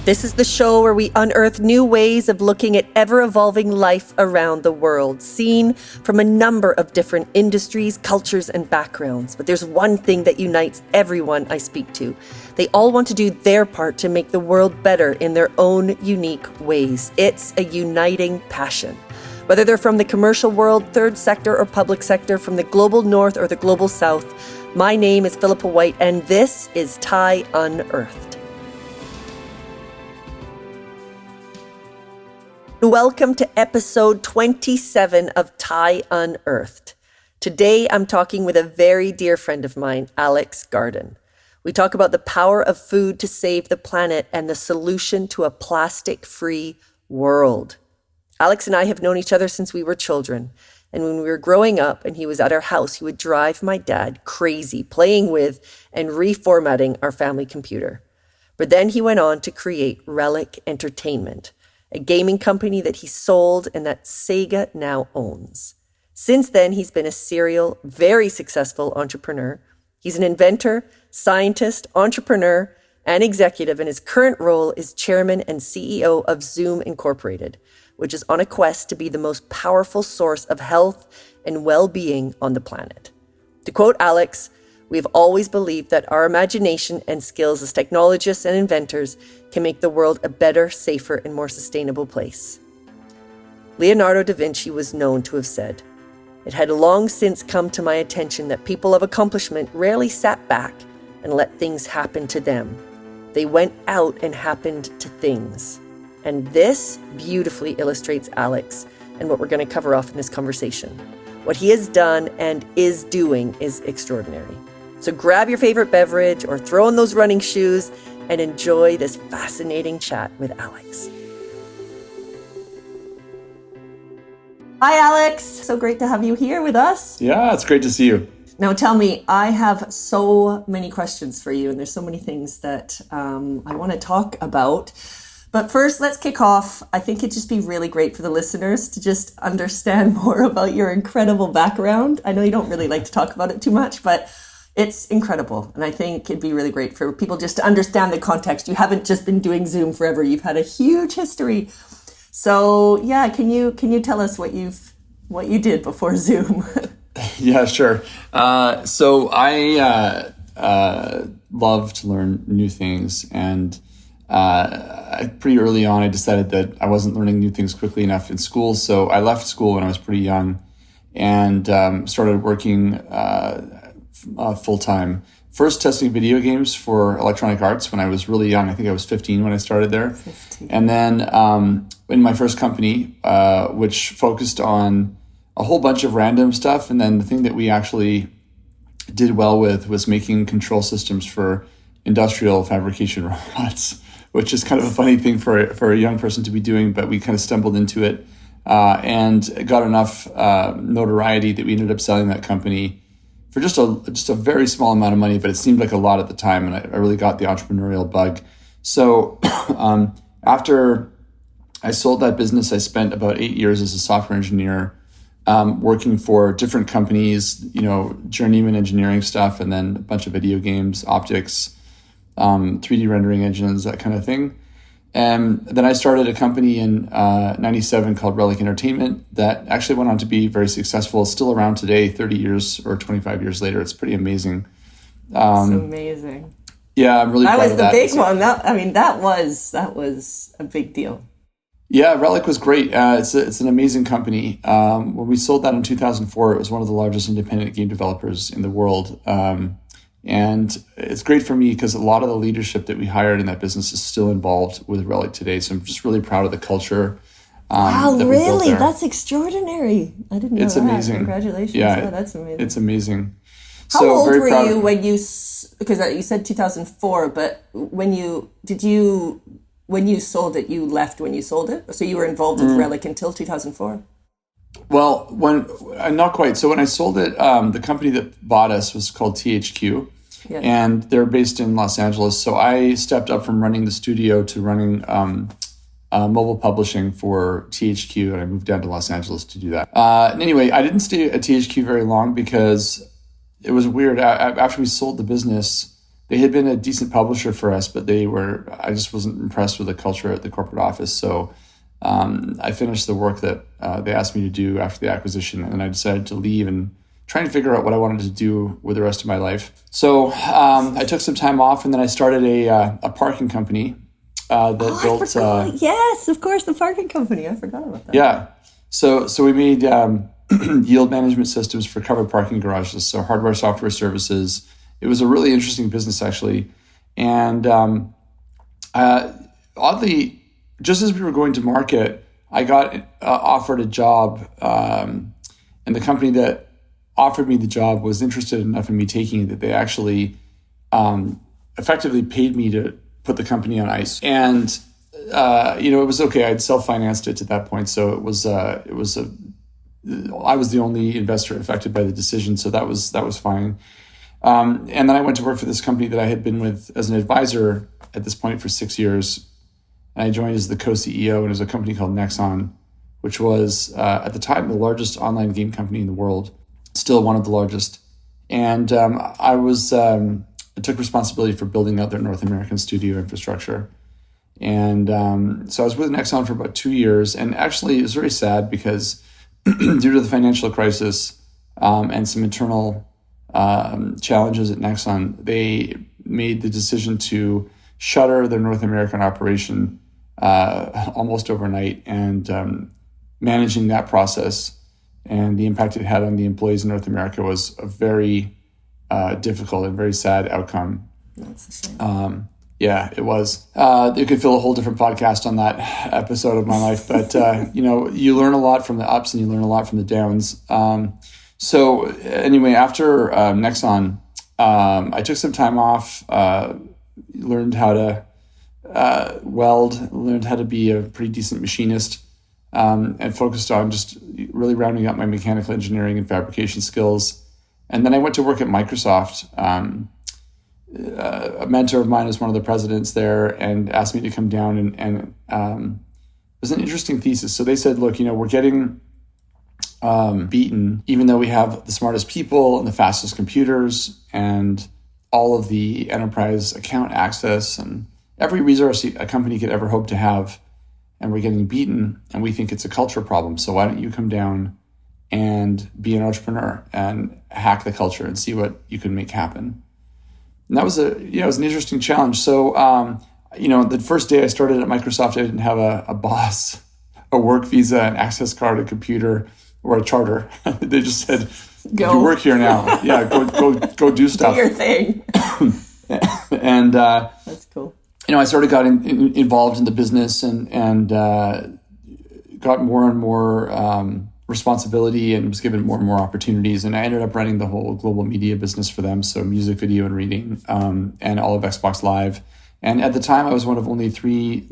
This is the show where we unearth new ways of looking at ever-evolving life around the world, seen from a number of different industries, cultures, and backgrounds. But there's one thing that unites everyone I speak to. They all want to do their part to make the world better in their own unique ways. It's a uniting passion. Whether they're from the commercial world, third sector, or public sector, from the global north or the global south, my name is Philippa White, and this is TIE Unearthed. Welcome to episode 27 of TIE Unearthed. Today, I'm talking with a very dear friend of mine, Alex Garden. We talk about the power of food to save the planet and the solution to a plastic-free world. Alex and I have known each other since we were children. And when we were growing up and he was at our house, he would drive my dad crazy, playing with and reformatting our family computer. But then he went on to create Relic Entertainment, a gaming company that he sold and that Sega now owns. Since then, he's been a serial, very successful entrepreneur. He's an inventor, scientist, entrepreneur, and executive, and his current role is chairman and CEO of Zume Incorporated, which is on a quest to be the most powerful source of health and well-being on the planet. To quote Alex, "We've always believed that our imagination and skills as technologists and inventors can make the world a better, safer, and more sustainable place." Leonardo da Vinci was known to have said, "It had long since come to my attention that people of accomplishment rarely sat back and let things happen to them. They went out and happened to things." And this beautifully illustrates Alex and what we're going to cover off in this conversation. What he has done and is doing is extraordinary. So grab your favorite beverage or throw on those running shoes and enjoy this fascinating chat with Alex. Hi, Alex. So great to have you here with us. Yeah, it's great to see you. Now tell me, I have so many questions for you, and there's so many things that I want to talk about. But first, let's kick off. I think it'd just be really great for the listeners to just understand more about your incredible background. I know you don't really like to talk about it too much, but it's incredible. And I think it'd be really great for people just to understand the context. You haven't just been doing Zoom forever. You've had a huge history. So yeah, can you tell us what you did before Zoom? Yeah, sure. So I love to learn new things, and pretty early on, I decided that I wasn't learning new things quickly enough in school. So I left school when I was pretty young and started working full-time. First testing video games for Electronic Arts when I was really young. I think I was 15 when I started there. 15. And then in my first company, which focused on a whole bunch of random stuff. And then the thing that we actually did well with was making control systems for industrial fabrication robots, which is kind of a funny thing for a young person to be doing, but we kind of stumbled into it and got enough notoriety that we ended up selling that company for just a very small amount of money, but it seemed like a lot at the time, and I really got the entrepreneurial bug. So after I sold that business, I spent about 8 years as a software engineer working for different companies, journeyman engineering stuff, and then a bunch of video games, optics, 3D rendering engines, that kind of thing. And then I started a company in 97 called Relic Entertainment that actually went on to be very successful. It's still around today, 30 years or 25 years later. It's pretty amazing. It's amazing. Yeah, I'm really proud of that. That was the big one. That was a big deal. Yeah, Relic was great. It's an amazing company. When we sold that in 2004, it was one of the largest independent game developers in the world. And it's great for me because a lot of the leadership that we hired in that business is still involved with Relic today. So I'm just really proud of the culture. Wow, really? That's extraordinary. I didn't know that. It's amazing. Congratulations. Yeah, that's amazing. It's amazing. How old were you when you, because you said 2004, but when you sold it, you left when you sold it? So you were involved with Relic until 2004? Well, not quite. So when I sold it, the company that bought us was called THQ, and they're based in Los Angeles. So I stepped up from running the studio to running mobile publishing for THQ, and I moved down to Los Angeles to do that. Anyway, I didn't stay at THQ very long because it was weird. After we sold the business, They had been a decent publisher for us, but I just wasn't impressed with the culture at the corporate office. So I finished the work that they asked me to do after the acquisition, and I decided to leave and trying to figure out what I wanted to do with the rest of my life. So I took some time off, and then I started a parking company that built. Yes, of course, the parking company. I forgot about that. Yeah. So we made yield management systems for covered parking garages. So hardware, software services. It was a really interesting business, actually. And oddly, just as we were going to market, I got offered a job, and the company that offered me the job was interested enough in me taking it that they actually effectively paid me to put the company on ice. And it was okay. I'd self-financed it at that point, so I was the only investor affected by the decision, so that was fine. And then I went to work for this company that I had been with as an advisor at this point for 6 years. And I joined as the co-CEO, and it was a company called Nexon, which was at the time the largest online game company in the world, still one of the largest. And I took responsibility for building out their North American studio infrastructure. And so I was with Nexon for about 2 years. And actually, it was very sad because due to the financial crisis and some internal challenges at Nexon, they made the decision to shutter their North American operation almost overnight. And managing that process and the impact it had on the employees in North America was a very difficult and very sad outcome. That's a shame. Yeah, it was. You could fill a whole different podcast on that episode of my life, but you learn a lot from the ups and you learn a lot from the downs. So anyway, after Nexon, I took some time off, learned how to weld, learned how to be a pretty decent machinist, and focused on just really rounding up my mechanical engineering and fabrication skills. And then I went to work at Microsoft. A mentor of mine was one of the presidents there and asked me to come down, and it was an interesting thesis. So they said, look, we're getting beaten, even though we have the smartest people and the fastest computers and all of the enterprise account access and every resource a company could ever hope to have, and we're getting beaten, and we think it's a culture problem. So why don't you come down and be an entrepreneur and hack the culture and see what you can make happen? And that was it was an interesting challenge. So, the first day I started at Microsoft, I didn't have a boss, a work visa, an access card, a computer, or a charter. They just said, Go. "You work here now. Yeah, go do stuff. Do your thing." And that's cool. I sort of got involved in the business and got more and more responsibility and was given more and more opportunities. And I ended up running the whole global media business for them. So music, video, and reading, and all of Xbox Live. And at the time, I was one of only 3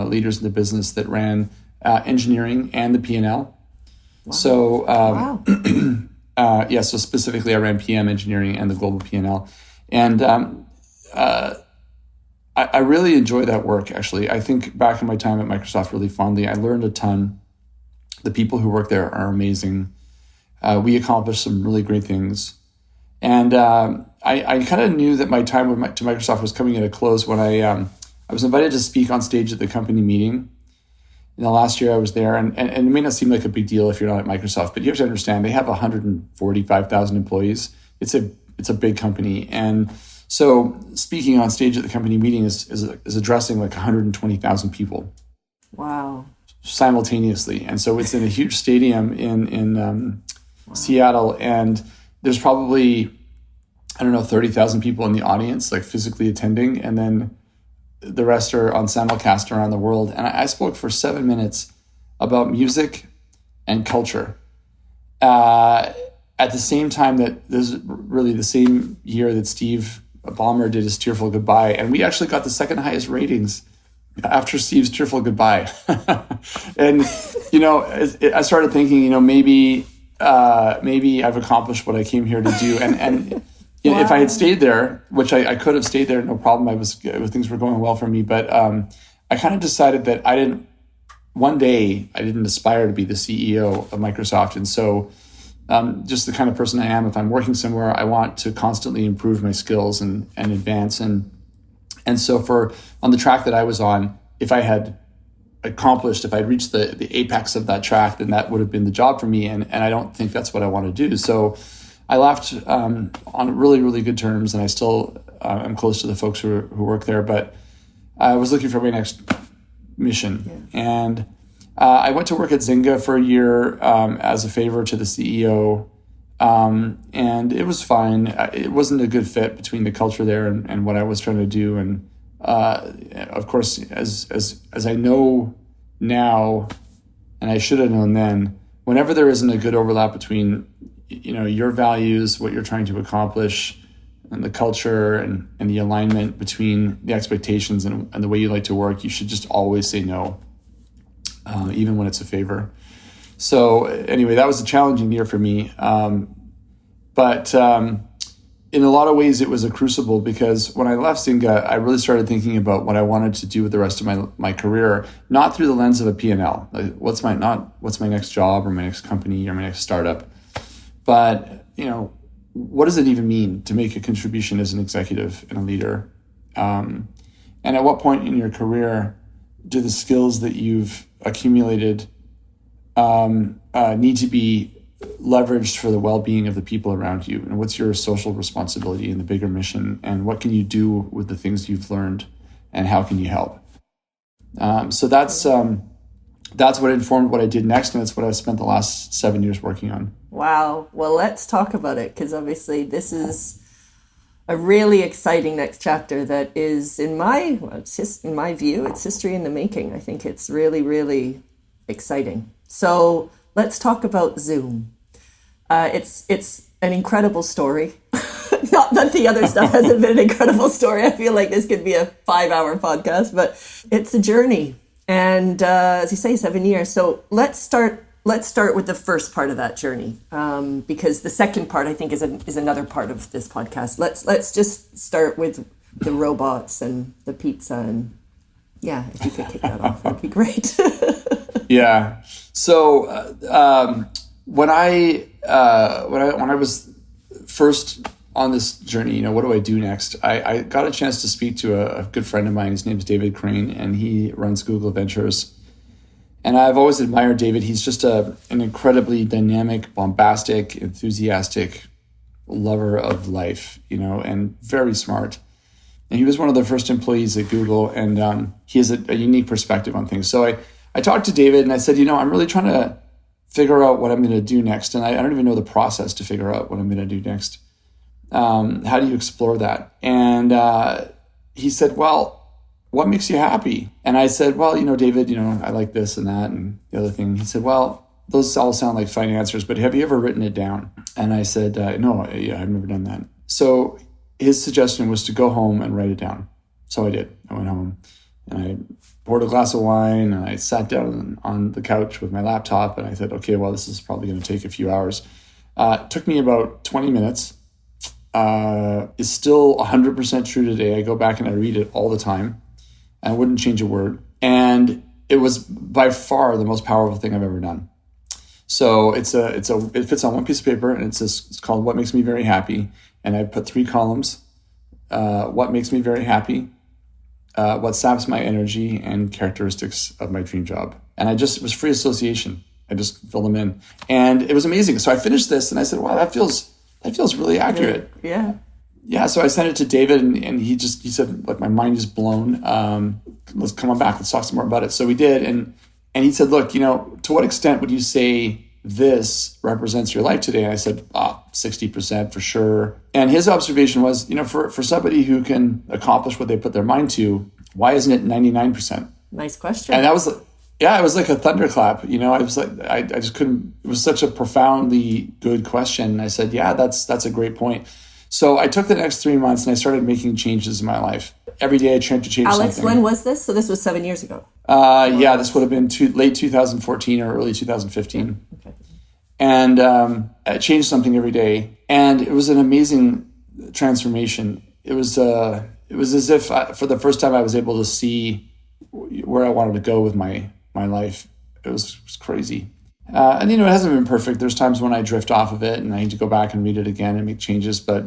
leaders in the business that ran engineering and the P&L. Wow. So, so specifically I ran PM engineering and the global P&L. And I really enjoy that work, actually. I think back in my time at Microsoft really fondly. I learned a ton. The people who work there are amazing. We accomplished some really great things. And I kind of knew that my time to Microsoft was coming at a close when I was invited to speak on stage at the company meeting. In the last year I was there, and it may not seem like a big deal if you're not at Microsoft, but you have to understand they have 145,000 employees. It's a big company. And so speaking on stage at the company meeting is addressing like 120,000 people. Wow. Simultaneously. And so it's in a huge stadium in Seattle, and there's probably, 30,000 people in the audience, like physically attending, and then the rest are on simulcast around the world. And I spoke for 7 minutes about music and culture. At the same time that this is really the same year that Steve Ballmer did his Tearful Goodbye, and we actually got the second highest ratings after Steve's Tearful Goodbye. And, I started thinking, maybe I've accomplished what I came here to do. And wow. If I had stayed there, which I could have stayed there, no problem. Things were going well for me. But I kind of decided that one day I didn't aspire to be the CEO of Microsoft. And so just the kind of person I am. If I'm working somewhere, I want to constantly improve my skills and advance. And so on the track that I was on, if I had reached the apex of that track, then that would have been the job for me. And I don't think that's what I want to do. So I left on really, really good terms, and I still am close to the folks who work there. But I was looking for my next mission. Yeah. And I went to work at Zynga for a year as a favor to the CEO. And it was fine. It wasn't a good fit between the culture there and what I was trying to do. And of course, as I know now, and I should have known then, whenever there isn't a good overlap between your values, what you're trying to accomplish, and the culture and the alignment between the expectations and the way you like to work, you should just always say no, even when it's a favor. So anyway, that was a challenging year for me. But in a lot of ways, it was a crucible, because when I left Zynga, I really started thinking about what I wanted to do with the rest of my career, not through the lens of a P&L. Like, what's my next job or my next company or my next startup, but what does it even mean to make a contribution as an executive and a leader? And at what point in your career do the skills that you've accumulated need to be leveraged for the well-being of the people around you? And what's your social responsibility in the bigger mission? And what can you do with the things you've learned? And how can you help? So that's what informed what I did next. And that's what I spent the last 7 years working on. Wow. Well, let's talk about it, because obviously this is a really exciting next chapter that is, in my view, it's history in the making. I think it's really, really exciting. So let's talk about Zume. It's an incredible story. Not that the other stuff hasn't been an incredible story. I feel like this could be a 5-hour podcast, but it's a journey. And as you say, 7 years. So let's start with the first part of that journey, because the second part, I think, is another part of this podcast. Let's just start with the robots and the pizza, and if you could kick that off, that'd be great. Yeah. So when I was first on this journey, what do I do next? I got a chance to speak to a good friend of mine. His name is David Krane, and he runs Google Ventures. And I've always admired David. He's just an incredibly dynamic, bombastic, enthusiastic lover of life, and very smart. And he was one of the first employees at Google, and he has a unique perspective on things. So I talked to David, and I said, I'm really trying to figure out what I'm going to do next. And I don't even know the process to figure out what I'm going to do next. How do you explore that? And he said, well, what makes you happy? And I said, well, David, I like this and that and the other thing. He said, well, those all sound like fine answers, but have you ever written it down? And I said, no, I've never done that. So his suggestion was to go home and write it down. So I did. I went home and I poured a glass of wine and I sat down on the couch with my laptop and I said, okay, well, this is probably going to take a few hours. It took me about 20 minutes. It's still 100% true today. I go back and I read it all the time. I wouldn't change a word. And it was by far the most powerful thing I've ever done. So it fits on one piece of paper, and it's called What Makes Me Very Happy. And I put 3 columns. What makes me very happy, what saps my energy, and characteristics of my dream job. And it was free association. I just filled them in. And it was amazing. So I finished this and I said, wow, that feels really accurate. Yeah. Yeah, so I sent it to David, and he said, like, my mind is blown. Let's come on back. Let's talk some more about it. So we did, and he said, look, to what extent would you say this represents your life today? And I said, 60% for sure. And his observation was, for somebody who can accomplish what they put their mind to, why isn't it 99%? Nice question. And that was, it was like a thunderclap. I was like, I just couldn't. It was such a profoundly good question. And I said, yeah, that's a great point. So I took the next 3 months and I started making changes in my life. Every day I tried to change Alex, something. when was this? So this was 7 years ago. Yeah, this would have been late 2014 or early 2015. Okay. And I changed something every day. And it was an amazing transformation. It was as if for the first time I was able to see where I wanted to go with my life. It was crazy. And, it hasn't been perfect. There's times when I drift off of it and I need to go back and read it again and make changes. But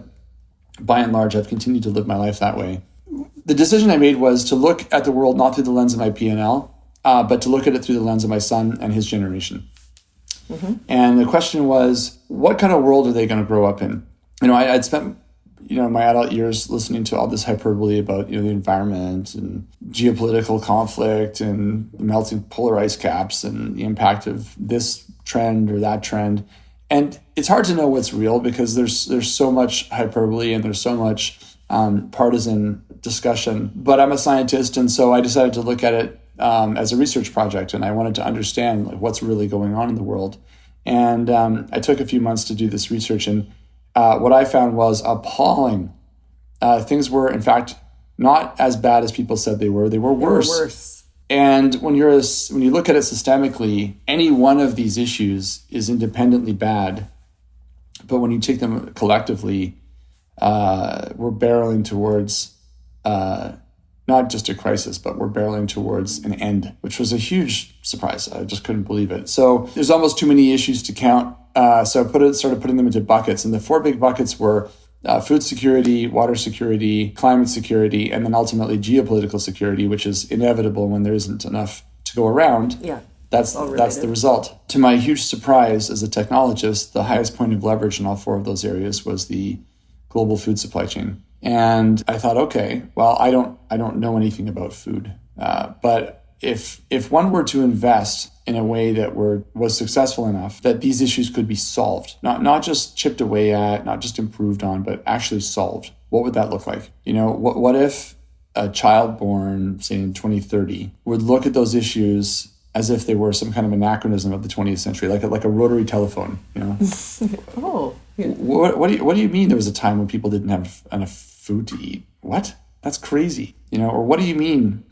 by and large, I've continued to live my life that way. The decision I made was to look at the world not through the lens of my P&L, but to look at it through the lens of my son and his generation. Mm-hmm. And the question was, what kind of world are they going to grow up in? I'd spent, my adult years listening to all this hyperbole about, the environment and geopolitical conflict and melting polar ice caps and the impact of this trend or that trend. And it's hard to know what's real because there's so much hyperbole and there's so much partisan discussion. But I'm a scientist, and so I decided to look at it as a research project, and I wanted to understand what's really going on in the world. And I took a few months to do this research, and what I found was appalling. Things were, in fact, not as bad as people said they were. They were worse. And when you look at it systemically, any one of these issues is independently bad. But when you take them collectively, we're barreling towards not just a crisis, but we're barreling towards an end, which was a huge surprise. I just couldn't believe it. So there's almost too many issues to count. So I started putting them into buckets. And the 4 big buckets were food security, water security, climate security, and then ultimately geopolitical security, which is inevitable when there isn't enough to go around. Yeah. That's the result. To my huge surprise as a technologist, the highest point of leverage in all 4 of those areas was the global food supply chain. And I thought, okay, well, I don't know anything about food, but if one were to invest in a way that was successful enough that these issues could be solved, not just chipped away at, not just improved on, but actually solved, what would that look like? What if a child born, say in 2030, would look at those issues as if they were some kind of anachronism of the 20th century, like a rotary telephone, Oh. Yeah. What do you mean there was a time when people didn't have enough food to eat? What? That's crazy. Or what do you mean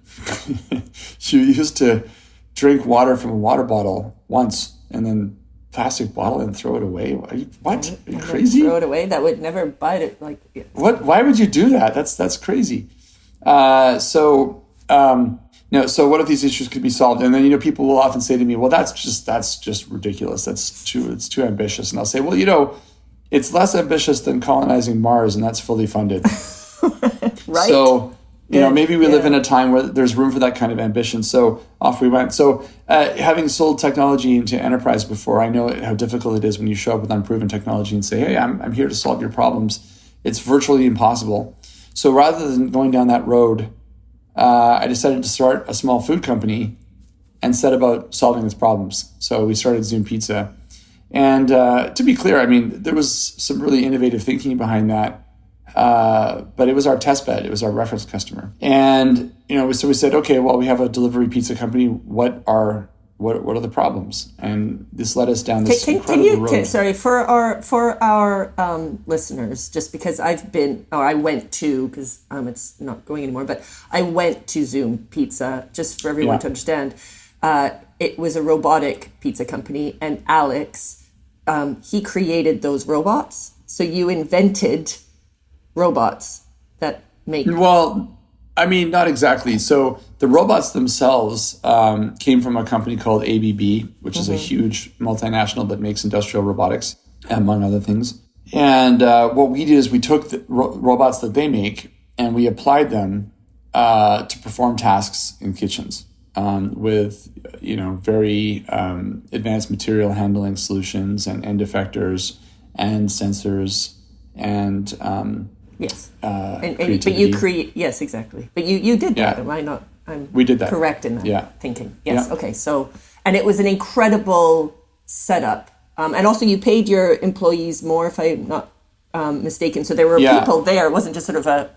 you used to drink water from a water bottle once and then plastic bottle and throw it away? Are you crazy? Throw it away? That would never bite it. What? Why would you do that? That's crazy. So what if these issues could be solved? And then, people will often say to me, well, that's just ridiculous. It's too ambitious. And I'll say, well, it's less ambitious than colonizing Mars, and that's fully funded. Right. So, maybe we live in a time where there's room for that kind of ambition. So off we went. So having sold technology into enterprise before, I know how difficult it is when you show up with unproven technology and say, hey, I'm here to solve your problems. It's virtually impossible. So rather than going down that road, I decided to start a small food company and set about solving its problems. So we started Zume Pizza. And to be clear, there was some really innovative thinking behind that. But it was our test bed. It was our reference customer. And, so we said, okay, well, we have a delivery pizza company. What are the problems? And this led us down this incredible road. Sorry, for our listeners, just because I went to, because it's not going anymore, but I went to Zume Pizza, just for everyone to understand. It was a robotic pizza company, and Alex, he created those robots. So you invented robots that make... Well, not exactly. So the robots themselves came from a company called ABB, which is a huge multinational that makes industrial robotics, among other things. And what we did is we took the robots that they make and we applied them to perform tasks in kitchens with, very advanced material handling solutions and end effectors and sensors and... Yes, but you create. Yes, exactly. But you did that. Am I not? We did that. Correct in that thinking. Yes. Yeah. Okay. So, and it was an incredible setup, and also you paid your employees more, if I'm not mistaken. So there were people there. It wasn't just sort of a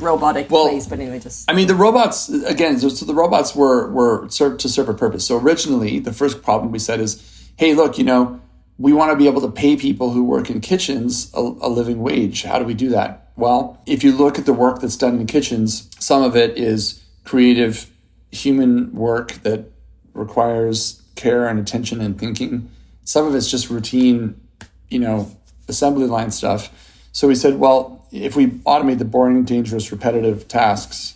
robotic place. But anyway, the robots again. So the robots were served to serve a purpose. So originally, the first problem we said is, hey, look, we want to be able to pay people who work in kitchens a living wage. How do we do that? Well, if you look at the work that's done in kitchens, some of it is creative human work that requires care and attention and thinking. Some of it's just routine, assembly line stuff. So we said, well, if we automate the boring, dangerous, repetitive tasks,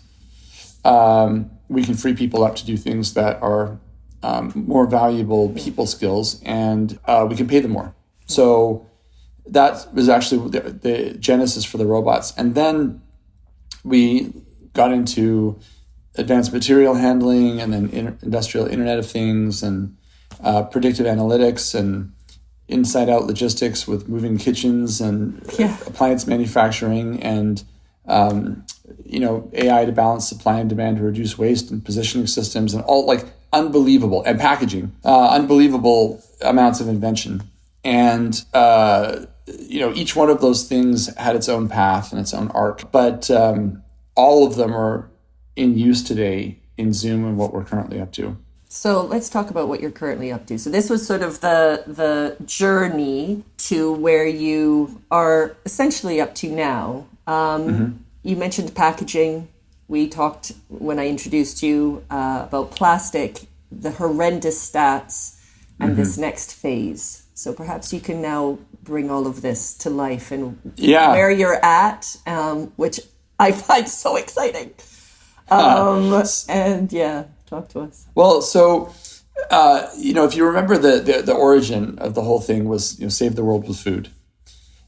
we can free people up to do things that are more valuable people skills, and we can pay them more. So that was actually the genesis for the robots. And then we got into advanced material handling, and then industrial Internet of Things, and predictive analytics, and inside-out logistics with moving kitchens, and appliance manufacturing, and AI to balance supply and demand to reduce waste, and positioning systems, and all like unbelievable, and packaging, unbelievable amounts of invention. And each one of those things had its own path and its own arc, but all of them are in use today in Zume and what we're currently up to. So let's talk about what you're currently up to. So this was sort of the journey to where you are essentially up to now. You mentioned packaging. We talked when I introduced you about plastic, the horrendous stats, and this next phase. So perhaps you can now bring all of this to life and where you're at, which I find so exciting. Talk to us. Well, so, if you remember the origin of the whole thing was, save the world with food.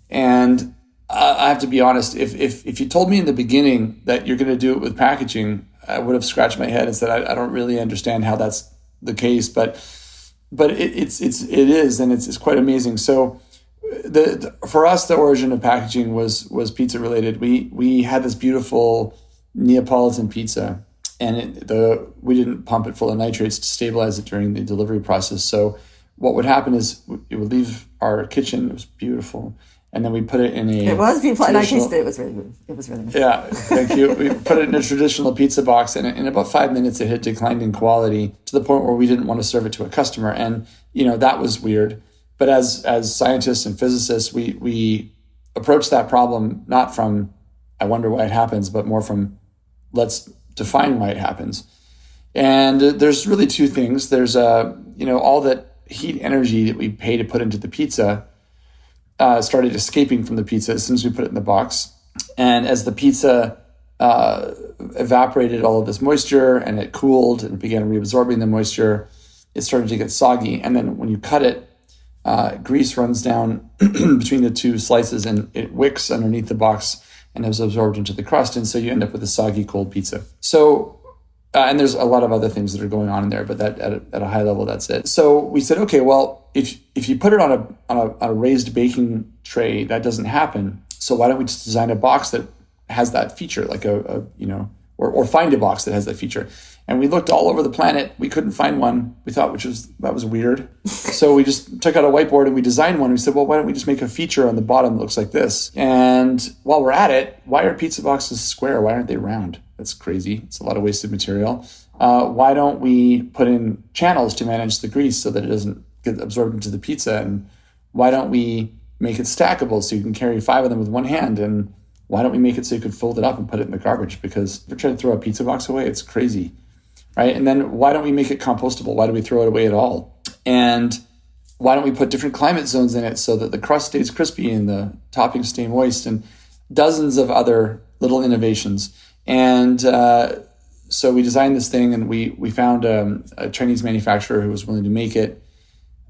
And I have to be honest, if you told me in the beginning that you're going to do it with packaging, I would have scratched my head and said, I don't really understand how that's the case, but it is, and it's quite amazing. So for us, the origin of packaging was pizza related. We had this beautiful Neapolitan pizza, and we didn't pump it full of nitrates to stabilize it during the delivery process. So what would happen is it would leave our kitchen. It was beautiful. And then we put it in a... It was beautiful, and I tasted it. It was really nice. Yeah, thank you. We put it in a traditional pizza box, and in about 5 minutes, it had declined in quality to the point where we didn't want to serve it to a customer. And, that was weird. But as scientists and physicists, we approached that problem not from, I wonder why it happens, but more from, let's define why it happens. And there's really two things. There's, all that heat energy that we pay to put into the pizza started escaping from the pizza as soon as we put it in the box. And as the pizza evaporated all of this moisture and it cooled and began reabsorbing the moisture, it started to get soggy. And then when you cut it, grease runs down between the two slices and it wicks underneath the box and is absorbed into the crust. And so you end up with a soggy, cold pizza. So, and there's a lot of other things that are going on in there, but that at a high level, that's it. So we said, okay, well, if you put it on a raised baking tray, that doesn't happen. So why don't we just design a box that has that feature, like or find a box that has that feature? And we looked all over the planet. We couldn't find one. We thought that was weird. So we just took out a whiteboard and we designed one. We said, well, why don't we just make a feature on the bottom that looks like this? And while we're at it, why are pizza boxes square? Why aren't they round? That's crazy. It's a lot of wasted material. Why don't we put in channels to manage the grease so that it doesn't get absorbed into the pizza? And why don't we make it stackable so you can carry 5 of them with one hand? And why don't we make it so you could fold it up and put it in the garbage? Because if you're trying to throw a pizza box away, it's crazy, right? And then why don't we make it compostable? Why do we throw it away at all? And why don't we put different climate zones in it so that the crust stays crispy and the toppings stay moist, and dozens of other little innovations. And so we designed this thing, and we found a Chinese manufacturer who was willing to make it.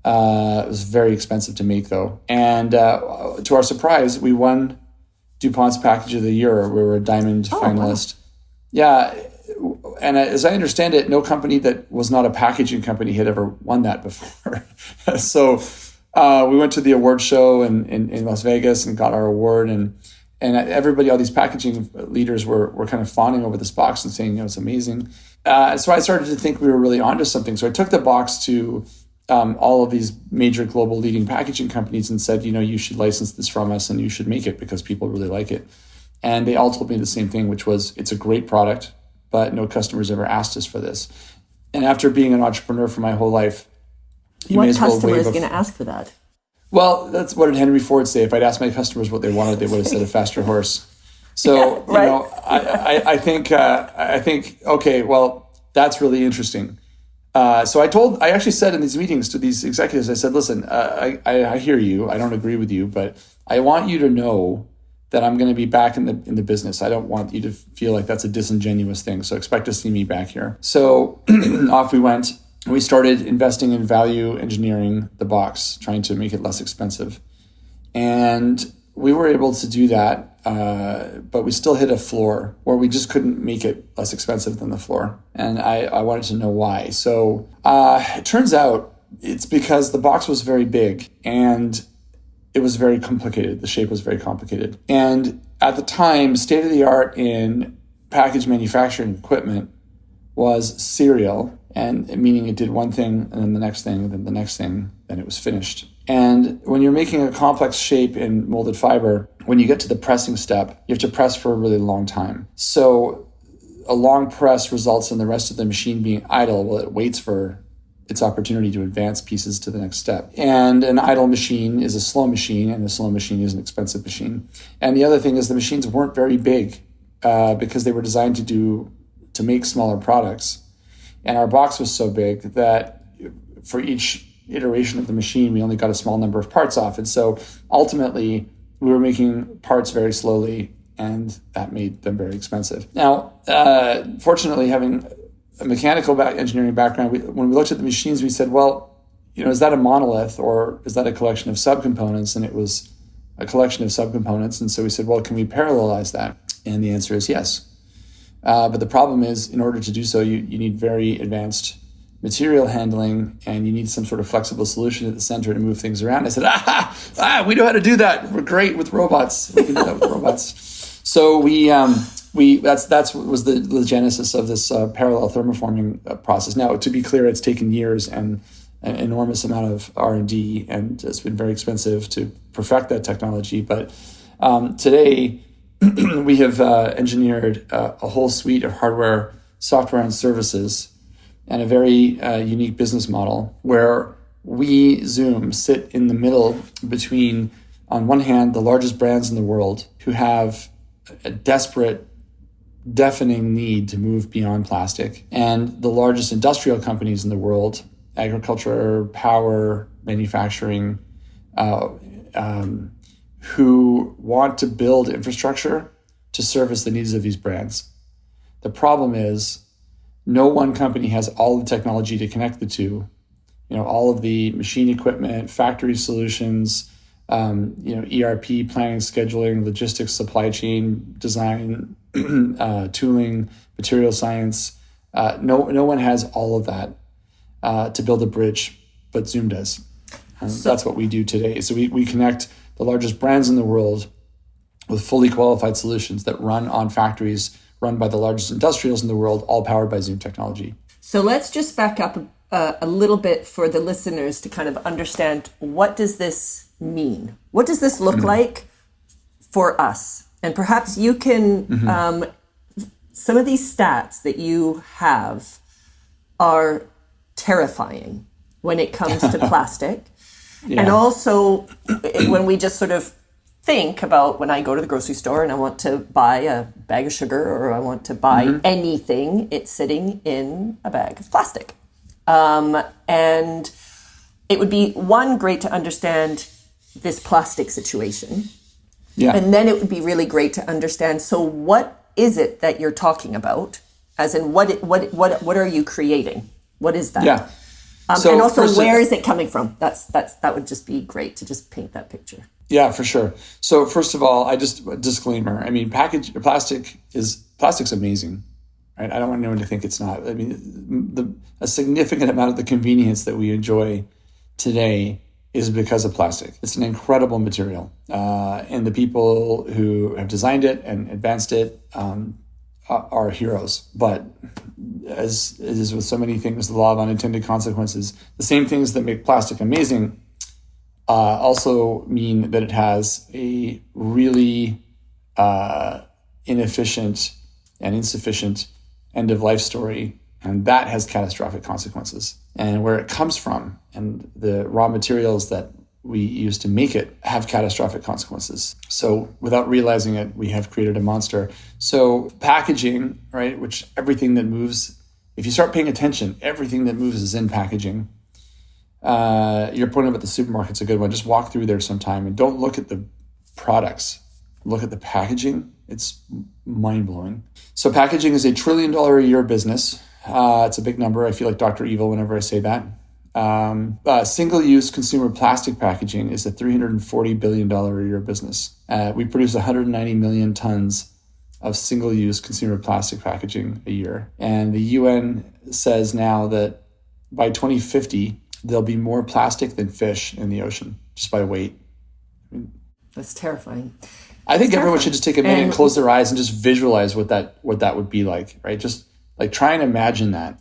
It was very expensive to make, though. And to our surprise, we won DuPont's Package of the Year. We were a diamond finalist. Wow. Yeah. And as I understand it, no company that was not a packaging company had ever won that before. So we went to the award show in Las Vegas and got our award. And everybody, all these packaging leaders were kind of fawning over this box and saying, it's amazing. So I started to think we were really onto something. So I took the box to all of these major global leading packaging companies and said, you should license this from us and you should make it because people really like it. And they all told me the same thing, which was, it's a great product, but no customers ever asked us for this. And after being an entrepreneur for my whole life, what customer is going to ask for that? Well, that's what did Henry Ford say? If I'd asked my customers what they wanted, they would have said a faster horse. So, right. I think, okay, well, that's really interesting. So I actually said in these meetings to these executives, I said, listen, I hear you. I don't agree with you, but I want you to know that I'm going to be back in the business. I don't want you to feel like that's a disingenuous thing. So expect to see me back here. So off we went. we started investing in value engineering the box, trying to make it less expensive. And we were able to do that, but we still hit a floor where we just couldn't make it less expensive than the floor. And I wanted to know why. So it turns out it's because the box was very big and it was very complicated. The shape was very complicated. And at the time, state of the art in package manufacturing equipment was serial, and meaning it did one thing and then the next thing, and then the next thing, then it was finished. And when you're making a complex shape in molded fiber, when you get to the pressing step, you have to press for a really long time. So a long press results in the rest of the machine being idle while it waits for its opportunity to advance pieces to the next step. And an idle machine is a slow machine, and a slow machine is an expensive machine. And the other thing is the machines weren't very big because they were designed to make smaller products. And our box was so big that for each iteration of the machine, we only got a small number of parts off. And so ultimately, we were making parts very slowly, and that made them very expensive. Now, fortunately, having a mechanical engineering background, when we looked at the machines, we said, well, is that a monolith or is that a collection of subcomponents? And it was a collection of subcomponents. And so we said, well, can we parallelize that? And the answer is yes. But the problem is, in order to do so, you need very advanced material handling, and you need some sort of flexible solution at the center to move things around. I said, we know how to do that. We're great with robots. We can do that with robots. So that's what was the genesis of this parallel thermoforming process. Now, to be clear, it's taken years and an enormous amount of R&D, and it's been very expensive to perfect that technology. But today, we have engineered a whole suite of hardware, software, and services, and a very unique business model where we, Zume, sit in the middle between, on one hand, the largest brands in the world who have a desperate, deafening need to move beyond plastic, and the largest industrial companies in the world, agriculture, power, manufacturing, who want to build infrastructure to service the needs of these brands. The problem is no one company has all the technology to connect the two. All of the machine equipment, factory solutions, ERP, planning, scheduling, logistics, supply chain, design, tooling, material science. No one has all of that to build a bridge, but Zume does. That's what we do today. So we connect the largest brands in the world with fully qualified solutions that run on factories run by the largest industrials in the world, all powered by Zume technology. So let's just back up a little bit for the listeners to kind of understand, what does this mean? What does this look like for us? And perhaps you can, some of these stats that you have are terrifying when it comes to plastic. Yeah. And also when we just sort of think about when I go to the grocery store and I want to buy a bag of sugar, or I want to buy anything, it's sitting in a bag of plastic. And it would be, great to understand this plastic situation. Yeah. And then it would be really great to understand, so what is it that you're talking about? As in, what are you creating? What is that? Yeah. And also, where is it coming from? That would just be great to just paint that picture. Yeah, for sure. So first of all, a disclaimer. I mean, plastic's amazing, right? I don't want anyone to think it's not. I mean, a significant amount of the convenience that we enjoy today is because of plastic. It's an incredible material, and the people who have designed it and advanced it are heroes. But as it is with so many things, the law of unintended consequences, the same things that make plastic amazing also mean that it has a really inefficient and insufficient end-of-life story, and that has catastrophic consequences. And where it comes from and the raw materials that we use to make it have catastrophic consequences. So without realizing it, we have created a monster. So packaging, right, which everything that moves, if you start paying attention, everything that moves is in packaging. Your point about the supermarket's a good one. Just walk through there sometime and don't look at the products. Look at the packaging. It's mind-blowing. So packaging is $1 trillion a year business. It's a big number. I feel like Dr. Evil whenever I say that. Single-use consumer plastic packaging is a $340 billion a year business. We produce 190 million tons of single-use consumer plastic packaging a year. And the UN says now that by 2050, there'll be more plastic than fish in the ocean, just by weight. That's terrifying. I think everyone should just take a minute and close their eyes and just visualize what that would be like, right? Just like try and imagine that.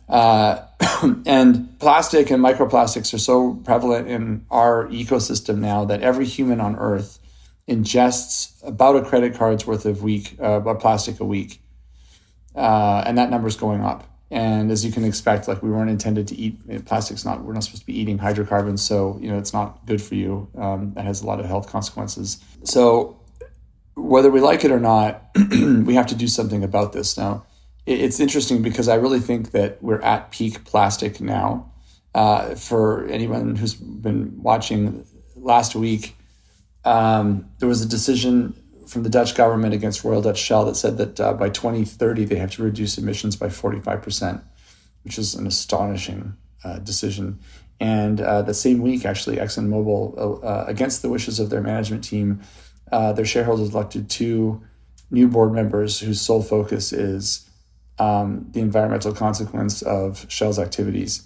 And plastic and microplastics are so prevalent in our ecosystem now that every human on Earth ingests about a credit card's worth of plastic a week. And that number's going up. And as you can expect, like we weren't intended to eat we're not supposed to be eating hydrocarbons. So, it's not good for you. That has a lot of health consequences. So whether we like it or not, we have to do something about this now. It's interesting because I really think that we're at peak plastic now. For anyone who's been watching last week, there was a decision from the Dutch government against Royal Dutch Shell that said that by 2030, they have to reduce emissions by 45%, which is an astonishing decision. And the same week, actually, ExxonMobil, against the wishes of their management team, their shareholders elected 2 new board members whose sole focus is the environmental consequence of Shell's activities.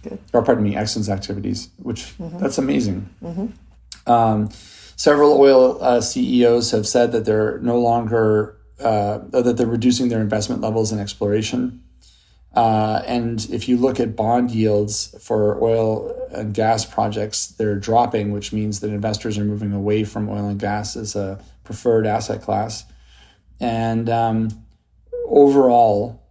Good. Or pardon me, Exxon's activities, which that's amazing. Several oil CEOs have said that they're no longer, that they're reducing their investment levels in exploration. And if you look at bond yields for oil and gas projects, they're dropping, which means that investors are moving away from oil and gas as a preferred asset class. And overall,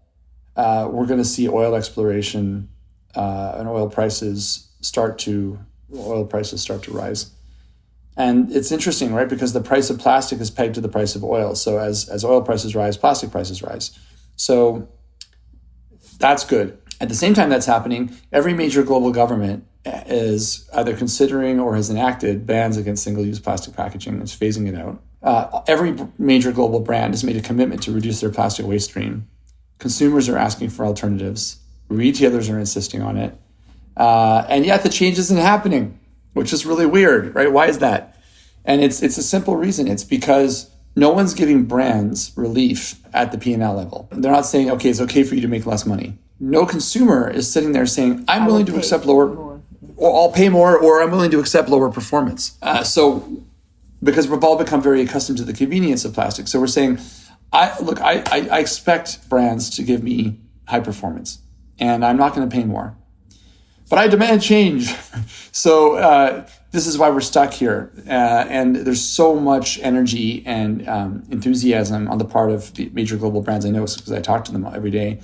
we're going to see oil exploration and oil prices start to rise. And it's interesting, right? Because the price of plastic is pegged to the price of oil. So as oil prices rise, plastic prices rise. So that's good. At the same time that's happening, every major global government is either considering or has enacted bans against single-use plastic packaging. It's phasing it out. Every major global brand has made a commitment to reduce their plastic waste stream. Consumers are asking for alternatives. Retailers are insisting on it. And yet the change isn't happening, which is really weird, right? Why is that? And it's a simple reason. It's because no one's giving brands relief at the P&L level. They're not saying, okay, it's okay for you to make less money. No consumer is sitting there saying, I'm willing to accept lower, or I'll pay more, or I'm willing to accept lower performance. Because we've all become very accustomed to the convenience of plastic. So we're saying, I expect brands to give me high performance, and I'm not going to pay more. But I demand change. So this is why we're stuck here. And there's so much energy and enthusiasm on the part of the major global brands. I know it's because I talk to them every day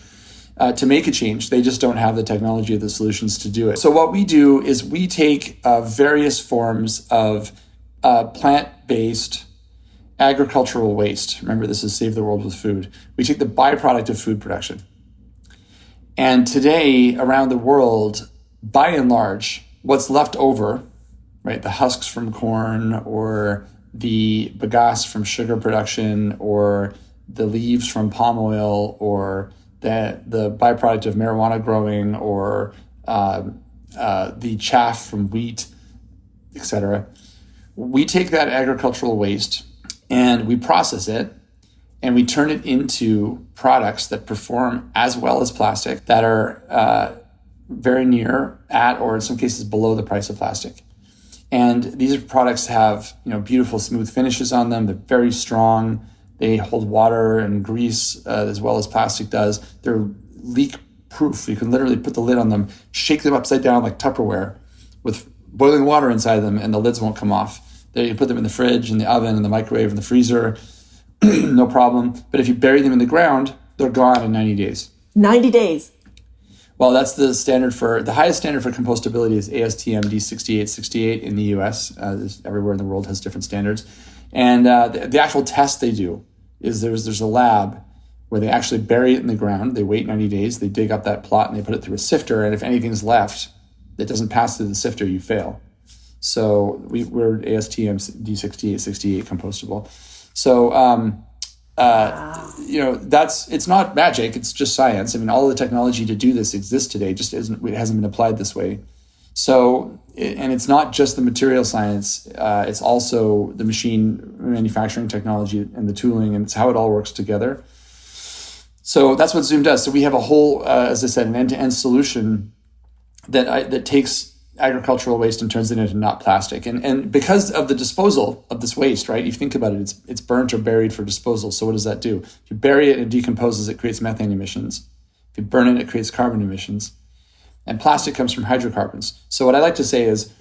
to make a change. They just don't have the technology or the solutions to do it. So what we do is we take various forms of plant-based agricultural waste. Remember, this is Save the World with Food. We take the byproduct of food production. And today, around the world, by and large, what's left over, right, the husks from corn or the bagasse from sugar production or the leaves from palm oil or the byproduct of marijuana growing or the chaff from wheat, etc. We take that agricultural waste and we process it and we turn it into products that perform as well as plastic that are very near at, or in some cases below the price of plastic. And these products have, beautiful smooth finishes on them. They're very strong. They hold water and grease as well as plastic does. They're leak proof. You can literally put the lid on them, shake them upside down like Tupperware with boiling water inside them, and the lids won't come off. There, you put them in the fridge, in the oven, in the microwave, in the freezer, no problem. But if you bury them in the ground, they're gone in 90 days. 90 days. Well, that's the highest standard for compostability is ASTM D6868 in the US. Everywhere in the world has different standards. And the actual test they do is there's a lab where they actually bury it in the ground. They wait 90 days. They dig up that plot and they put it through a sifter. And if anything's left that doesn't pass through the sifter, you fail. So we're ASTM D6868 compostable. So It's not magic. It's just science. I mean, all the technology to do this exists today. Just it hasn't been applied this way. So, and it's not just the material science. It's also the machine manufacturing technology and the tooling, and it's how it all works together. So that's what Zume does. So we have a whole, as I said, an end-to-end solution that takes agricultural waste and turns it into not plastic. And because of the disposal of this waste, right? You think about it, it's burnt or buried for disposal. So what does that do? If you bury it, it decomposes, it creates methane emissions. If you burn it, it creates carbon emissions. And plastic comes from hydrocarbons. So what I like to say is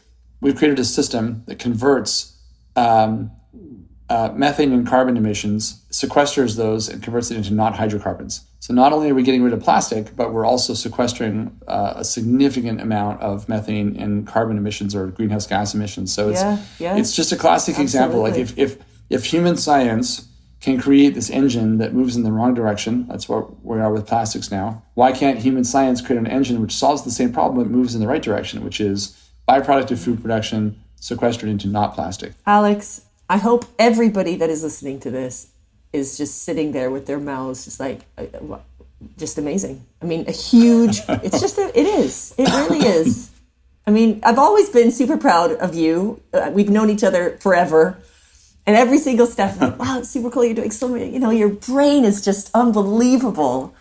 we've created a system that converts methane and carbon emissions, sequesters those, and converts it into not hydrocarbons. So not only are we getting rid of plastic, but we're also sequestering a significant amount of methane and carbon emissions or greenhouse gas emissions. So it's just a classic example. Like if human science can create this engine that moves in the wrong direction, that's what we are with plastics now. Why can't human science create an engine which solves the same problem but moves in the right direction, which is byproduct of food production sequestered into not plastic? Alex, I hope everybody that is listening to this is just sitting there with their mouths just like, just amazing. I mean, it is. It really is. I mean, I've always been super proud of you. We've known each other forever. And every single step, I'm like, wow, it's super cool. You're doing so many, your brain is just unbelievable.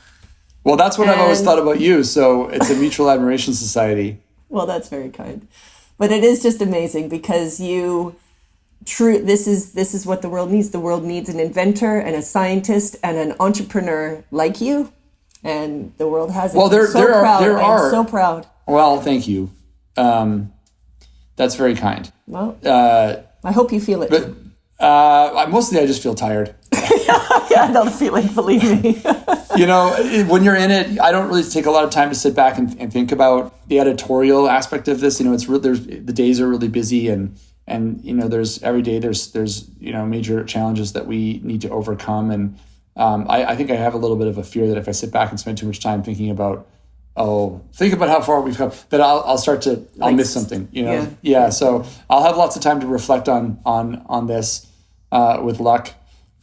Well, that's what I've always thought about you. So it's a mutual admiration society. Well, that's very kind. But it is just amazing because this is what the world needs. The world needs an inventor and a scientist and an entrepreneur like you. And the world has it. Well, I'm so proud. Well, thank you. That's very kind. Well, I hope you feel it. But mostly I just feel tired. Yeah, I know the feeling, believe me. When you're in it, I don't really take a lot of time to sit back and think about the editorial aspect of this. The days are really busy and there's every day there's major challenges that we need to overcome. And I think I have a little bit of a fear that if I sit back and spend too much time thinking about how far we've come, that I'll miss something, Yeah. So I'll have lots of time to reflect on this with luck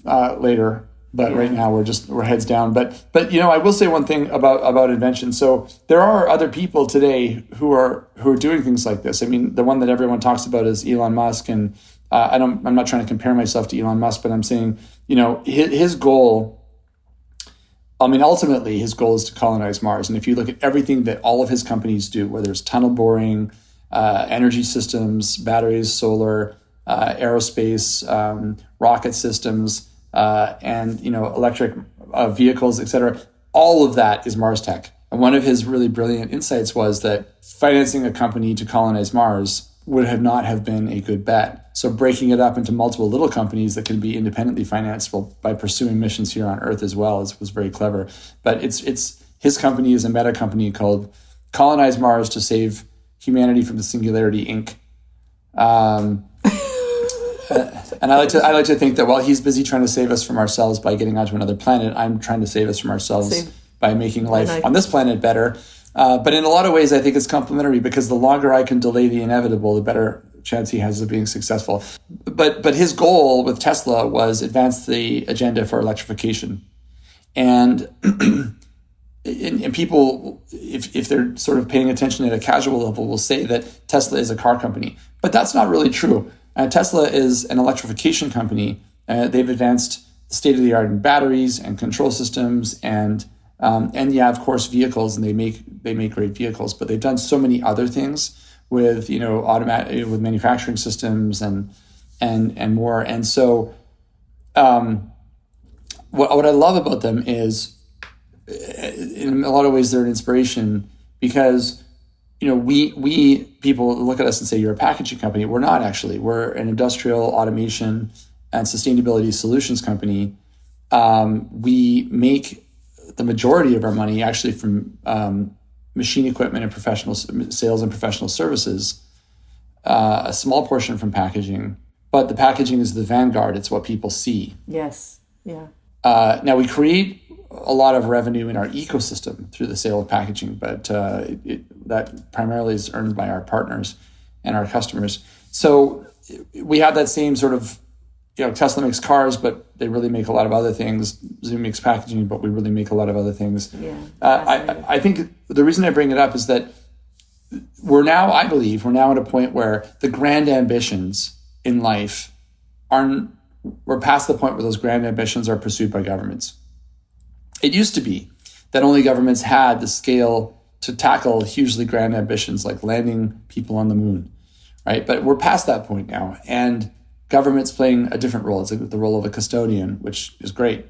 later. But right now we're heads down. But I will say one thing about invention. So there are other people today who are doing things like this. I mean, the one that everyone talks about is Elon Musk, and I'm not trying to compare myself to Elon Musk, but I'm saying, his goal. I mean, ultimately, his goal is to colonize Mars. And if you look at everything that all of his companies do, whether it's tunnel boring, energy systems, batteries, solar, aerospace, rocket systems, and electric vehicles, et cetera, all of that is Mars tech. And one of his really brilliant insights was that financing a company to colonize Mars would not have been a good bet. So breaking it up into multiple little companies that can be independently financeable by pursuing missions here on Earth as well was very clever. But it's his company is a meta company called Colonize Mars to Save Humanity from the Singularity Inc. And I like to think that while he's busy trying to save us from ourselves by getting onto another planet, I'm trying to save us from ourselves by making life on this planet better. But in a lot of ways, I think it's complementary because the longer I can delay the inevitable, the better chance he has of being successful. But his goal with Tesla was advance the agenda for electrification. And people, if they're sort of paying attention at a casual level, will say that Tesla is a car company. But that's not really true. Tesla is an electrification company. They've advanced state-of-the-art in batteries and control systems and of course, vehicles, and they make great vehicles. But they've done so many other things with with manufacturing systems and more. And so, what I love about them is, in a lot of ways, they're an inspiration because we people look at us and say you're a packaging company. We're not actually. We're an industrial automation and sustainability solutions company. We make the majority of our money actually from machine equipment and professional sales and professional services, a small portion from packaging, but the packaging is the vanguard. It's what people see. Yes. Yeah. Now we create a lot of revenue in our ecosystem through the sale of packaging, but that primarily is earned by our partners and our customers. So we have that same sort of Tesla makes cars, but they really make a lot of other things. Zume makes packaging, but we really make a lot of other things. Yeah, I think the reason I bring it up is that I believe we're now at a point where the grand ambitions in life we're past the point where those grand ambitions are pursued by governments. It used to be that only governments had the scale to tackle hugely grand ambitions like landing people on the moon, right? But we're past that point now, and government's playing a different role. It's like the role of a custodian, which is great.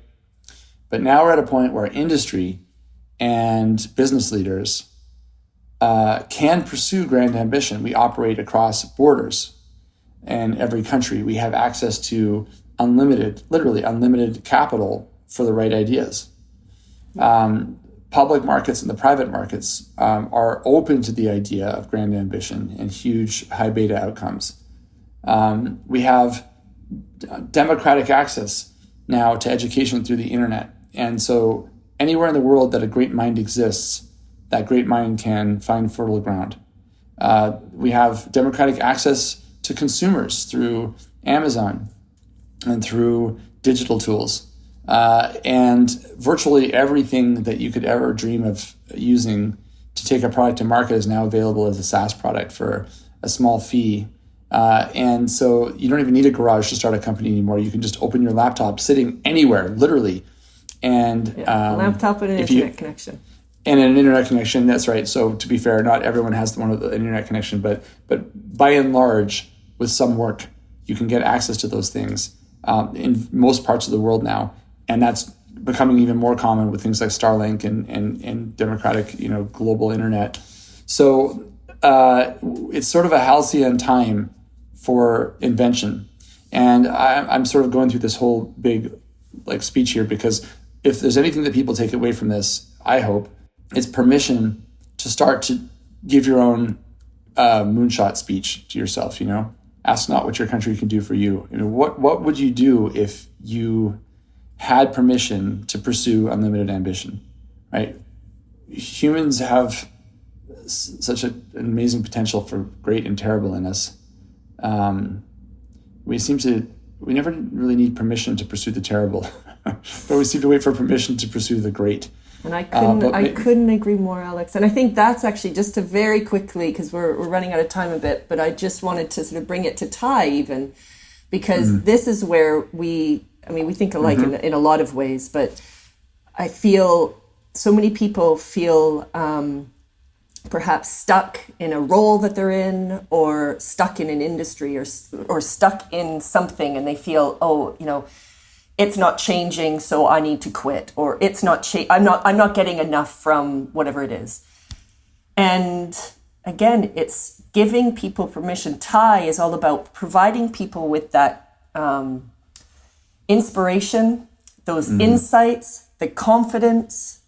But now we're at a point where industry and business leaders can pursue grand ambition. We operate across borders in every country. We have access to literally unlimited capital for the right ideas. Public markets and the private markets are open to the idea of grand ambition and huge high beta outcomes. We have democratic access now to education through the internet. And so anywhere in the world that a great mind exists, that great mind can find fertile ground. We have democratic access to consumers through Amazon and through digital tools. And virtually everything that you could ever dream of using to take a product to market is now available as a SaaS product for a small fee. And so you don't even need a garage to start a company anymore. You can just open your laptop sitting anywhere, literally. And a laptop and an internet connection. And an internet connection, that's right. So to be fair, not everyone has one of the internet connection, but by and large, with some work, you can get access to those things in most parts of the world now. And that's becoming even more common with things like Starlink and democratic, global internet. So it's sort of a halcyon time for invention. And I'm sort of going through this whole big speech here because if there's anything that people take away from this, I hope, it's permission to start to give your own moonshot speech to yourself, Ask not what your country can do for you. What would you do if you had permission to pursue unlimited ambition, right? Humans have such an amazing potential for great and terrible in us. We never really need permission to pursue the terrible, but we seem to wait for permission to pursue the great. And I couldn't agree more, Alex. And I think that's actually just to very quickly, because we're running out of time a bit, but I just wanted to sort of bring it to Ty even, because this is where we think alike in a lot of ways, but I feel so many people feel perhaps stuck in a role that they're in, or stuck in an industry, or stuck in something, and they feel, it's not changing, so I need to quit, or it's not I'm not getting enough from whatever it is. And again, it's giving people permission. Ty is all about providing people with that inspiration, those insights, the confidence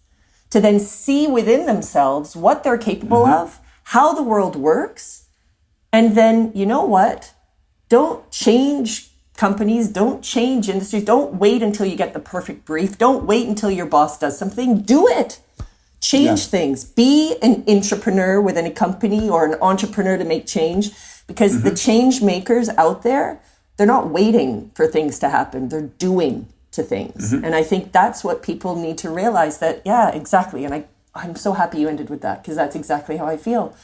to then see within themselves what they're capable of, how the world works. And then, you know what? Don't change companies, don't change industries. Don't wait until you get the perfect brief. Don't wait until your boss does something. Do it. Change things. Be an entrepreneur within a company, or an entrepreneur to make change, because the change makers out there, they're not waiting for things to happen. They're doing to things. And I think that's what people need to realize, that, yeah, exactly. And I'm so happy you ended with that, because that's exactly how I feel.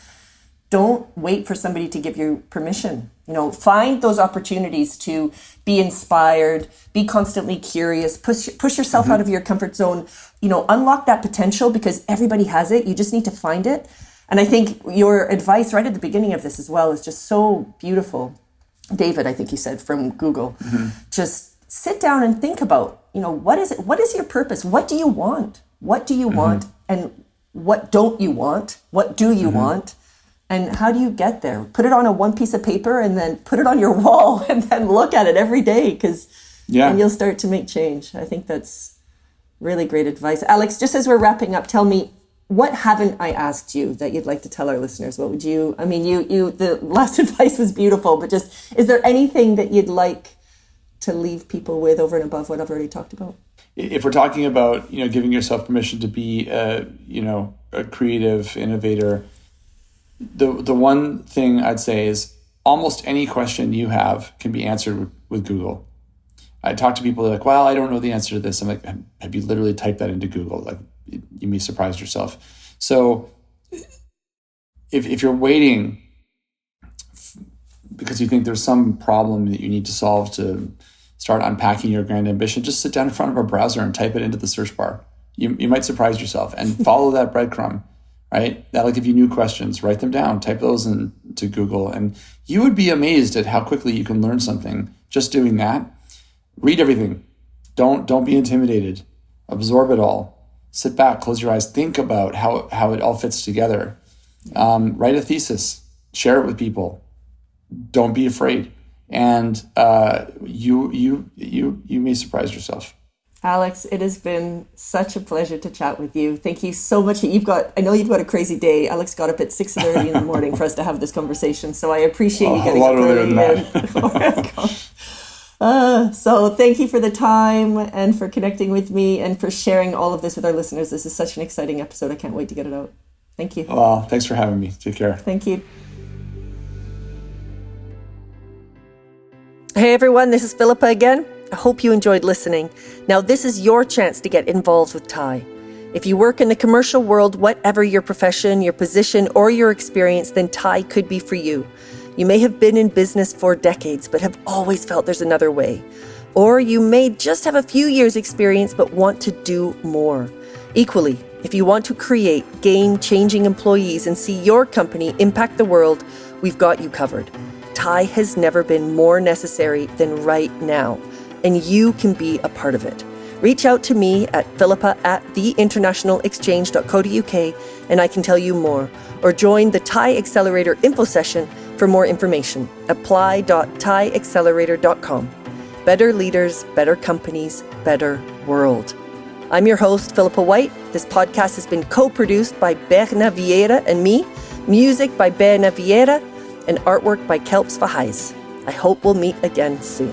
Don't wait for somebody to give you permission. Find those opportunities to be inspired, be constantly curious, push yourself out of your comfort zone, unlock that potential, because everybody has it. You just need to find it. And I think your advice right at the beginning of this as well is just so beautiful. David, I think you said, from Google, just sit down and think about, what is it? What is your purpose? What do you want? What do you want? And what don't you want? What do you want? And how do you get there? Put it on one piece of paper and then put it on your wall and then look at it every day, and you'll start to make change. I think that's really great advice. Alex, just as we're wrapping up, tell me, what haven't I asked you that you'd like to tell our listeners? What would you, the last advice was beautiful, but just, is there anything that you'd like to leave people with over and above what I've already talked about? If we're talking about, giving yourself permission to be, a creative innovator, the one thing I'd say is almost any question you have can be answered with Google. I talk to people, they're like, well, I don't know the answer to this. I'm like, have you literally typed that into Google? Like, you may surprise yourself. So if you're waiting because you think there's some problem that you need to solve to start unpacking your grand ambition, just sit down in front of a browser and type it into the search bar. You might surprise yourself and follow that breadcrumb, right? That'll give you new questions. Write them down, type those into Google, and you would be amazed at how quickly you can learn something just doing that. Read everything. Don't be intimidated. Absorb it all. Sit back, close your eyes, think about how it all fits together. Write a thesis, share it with people. Don't be afraid, and you may surprise yourself. Alex, it has been such a pleasure to chat with you. Thank you so much. I know you've got a crazy day. Alex got up at 6:30 in the morning for us to have this conversation, so I appreciate you getting up early. So thank you for the time and for connecting with me and for sharing all of this with our listeners. This is such an exciting episode. I can't wait to get it out. Thank you. Well, thanks for having me. Take care. Thank you. Hey everyone, this is Philippa again. I hope you enjoyed listening. Now this is your chance to get involved with Thai. If you work in the commercial world, whatever your profession, your position, or your experience, then Thai could be for you. You may have been in business for decades, but have always felt there's another way. Or you may just have a few years experience, but want to do more. Equally, if you want to create game-changing employees and see your company impact the world, we've got you covered. Thai has never been more necessary than right now, and you can be a part of it. Reach out to me at philippa@theinternationalexchange.co.uk and I can tell you more. Or join the Thai Accelerator info session for more information. apply.thaiaccelerator.com. Better leaders, better companies, better world. I'm your host, Philippa White. This podcast has been co-produced by Berna Vieira and me, music by Berna Vieira, and artwork by Kelps Vahais. I hope we'll meet again soon.